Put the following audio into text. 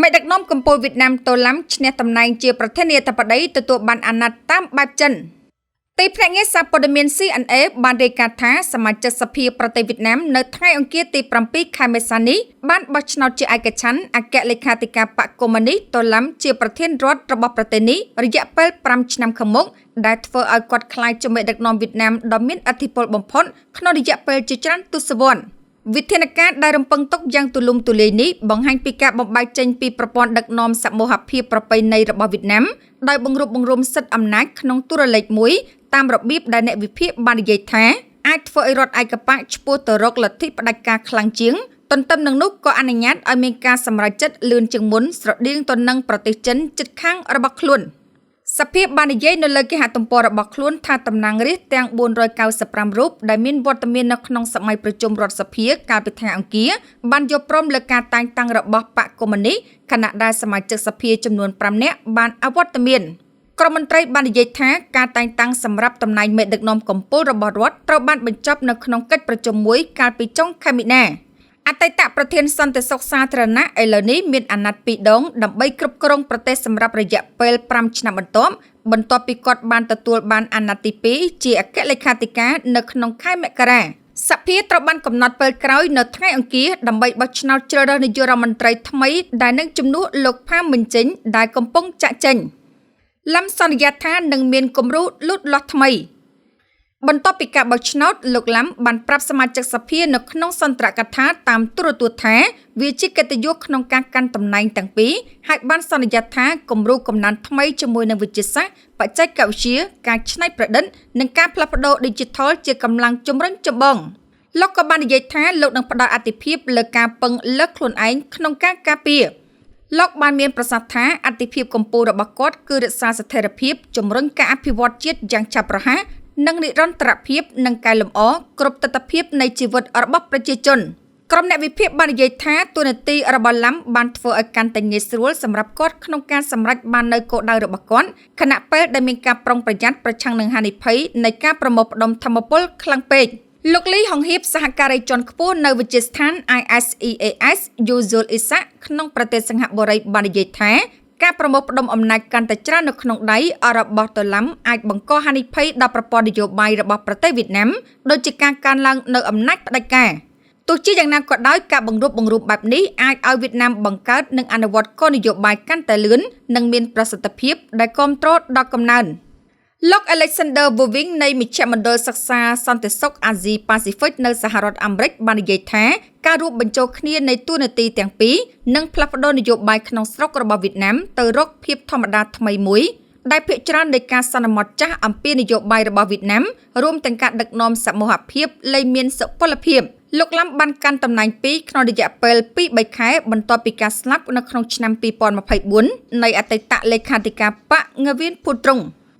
មេដឹកនាំកម្ពុជាវៀតណាមតូឡាំឈ្នះតំណែងជាប្រធានាធិបតីទទួលបានអាណត្តិតាមបែបចិនទីភ្នាក់ងារសារព័ត៌មាន CNA បានរាយការណ៍ថាសមាជិកសភាប្រទេសវៀតណាមនៅថ្ងៃអង្គារទី7 ខែមេសានេះបានបោះឆ្នោតជាឯកច្ឆន្ទអគ្គលេខាធិការបកកុម្មុយនីសតូឡាំជាប្រធានរដ្ឋរបស់ប្រទេសនេះរយៈពេល5ឆ្នាំខាងមុខដែលធ្វើឲ្យគាត់ក្លាយជាមេដឹកនាំវៀតណាមដ៏មានឥទ្ធិពលបំផុតក្នុងរយៈពេលជាច្រើនទសវត្សរ៍វិធានការដែលរំពឹងទុកយ៉ាងទូលំទូលាយនេះបង្ហាញពីការបំបែកចេញពីប្រព័ន្ធដឹកនាំសមូហភាពប្រពៃណីរបស់វៀតណាមដោយបង្រួបបង្រួមសិទ្ធិអំណាចក្នុងទូរលេខមួយតាមរបៀបដែលអ្នកវិភាគបាននិយាយថាអាចធ្វើឲ្យរដ្ឋឯកបកឆ្ពោះទៅរកលទ្ធិផ្ដាច់ការខ្លាំងជាងទន្ទឹមនឹងនោះក៏អនុញ្ញាតឲ្យមានការសម្រេចចិត្តលឿនជាងមុនស្រដៀងទៅនឹងប្រទេសចិនជិតខាងរបស់ខ្លួនសភាបាននិយាយនៅលើគេហទំព័ររបស់ខ្លួនថាតំណាងរាស្ត្រទាំង495រូបដែលមានវត្តមាននៅក្នុងសម័យប្រជុំរដ្ឋសភាកាលពីថ្ងៃអង្គារបានយល់ព្រមលើការតែងតាំងរបស់បកកុម្មុយនីសខណៈដែលសមាជិកសភាចំនួន5នាក់បានអវត្តមានក្រមមន្ត្រីបាននិយាយថាការតែងតាំងសម្រាប់តំណែងមេដឹកនាំកម្ពុជារបស់រដ្ឋត្រូវបានបញ្ចប់នៅក្នុងកិច្ចប្រជុំមួយកាលពីចុងខែមីនាអតីតប្រធានសន្តិសុខសាធារណៈឥឡូវនេះមានអាណត្តិ2ដងដើម្បីគ្រប់គ្រងប្រទេសសម្រាប់រយៈពេល5ឆ្នាំបន្ទាប់ពីគាត់បានទទួលបានអាណត្តិទី2ជាអគ្គលេខាធិការនៅក្នុងខែមករាសភាត្រូវបានកំណត់ពេលក្រោយនៅថ្ងៃអង្គារដើម្បីបោះឆ្នោតជ្រើសរើសនាយករដ្ឋមន្ត្រីថ្មីដែលនឹងជំនួសលោកផាមមិញចេញដែលកំពុងចាក់ចេញឡំសន្យាថានឹងមានគំរូលូតលាស់ថ្មីបន្ទាប់ពីការបោះឆ្នោតលោកឡាំបានប្រាប់សមាជិកសភានៅក្នុងសន្ទរកថាតាមទូរទស្សន៍ថាវាជាកិត្តិយសក្នុងការកាន់តំណែងទាំងពីរហើយបានសន្យាថាគំរូកំណើនថ្មីជាមួយនឹងវិទ្យាសាស្ត្របច្ចេកវិទ្យាការច្នៃប្រឌិតនិងការផ្លាស់ប្ដូរ Digital ជាកម្លាំងជំរុញចម្បងលោកក៏បាននិយាយថាលោកនឹងផ្ដល់អាទិភាពលើការពឹងលើកខ្លួនឯងក្នុងការការពារលោកបានមានប្រសាសន៍ថាអាទិភាពកម្ពុជារបស់គាត់គឺរក្សាស្ថិរភាពជំរុញការអភិវឌ្ឍជាតិយ៉ាងឆាប់រហ័សនិងនិរន្តរភាពនិងកែលម្អគ្រប់ទិដ្ឋភាពនៃជីវិតរបស់ប្រជាជនក្រុមអ្នកវិភាគបាននិយាយថាតួនាទីរបស់ឡាំបានធ្វើឲ្យកាន់តែងាយស្រួលសម្រាប់គាត់ក្នុងការសម្រេចបាននូវគោលដៅរបស់គាត់ខណៈពេលដែលមានការប្រុងប្រយ័ត្នប្រឆាំងនឹងហានិភ័យនៃការប្រមូលផ្ដុំថាមពលខ្លាំងពេកលោកលីហុងហៀបសហការីជាន់ខ្ពស់នៅវិទ្យាស្ថាន ISEAS យូស៊ុលអ៊ីសាក្នុងប្រទេសសិង្ហបុរីបាននិយាយថាការប្រមូលផ្ដុំអំណាចកាន់តែច្រើននៅក្នុងដៃរបស់តូឡាំអាចបង្កហានិភ័យដល់ប្រព័ន្ធនយោបាយរបស់ប្រទេសវៀតណាមដូចជាការកើនឡើងនៅអំណាចផ្ដាច់ការទោះជាយ៉ាងណាក៏ដោយការបង្រួបបង្រួមបែបនេះអាចឲ្យវៀតណាមបង្កើតនិងអនុវត្តគោលនយោបាយកាន់តែលឿននិងមានប្រសិទ្ធភាពដែលគ្រប់គ្រងដល់កំណើនលោក Alexander Woving នៃមជ្ឈមណ្ឌលសិក្សាសន្តិសុខអាស៊ីប៉ាស៊ីហ្វិកនៅសហរដ្ឋអាមេរិកបាននិយាយថាការរួមបញ្ចូលគ្នានៃតួនាទីទាំងពីរនឹងផ្លាស់ប្ដូរនយោបាយក្នុងស្រុករបស់វៀតណាមទៅរកភាពធម្មតាថ្មីមួយដែលភាគច្រើននៃការសន្មត់ចាស់អំពីនយោបាយរបស់វៀតណាមរួមទាំងការដឹកនាំសមូហភាពលែងមានសុពលភាពលោកឡាំបានកាន់តំណែង2ក្នុងរយៈពេល2-3ខែបន្ទាប់ពីការស្លាប់នៅក្នុងឆ្នាំ2024នៃអតីតលេខាធិការបកងវៀនភូត្រុង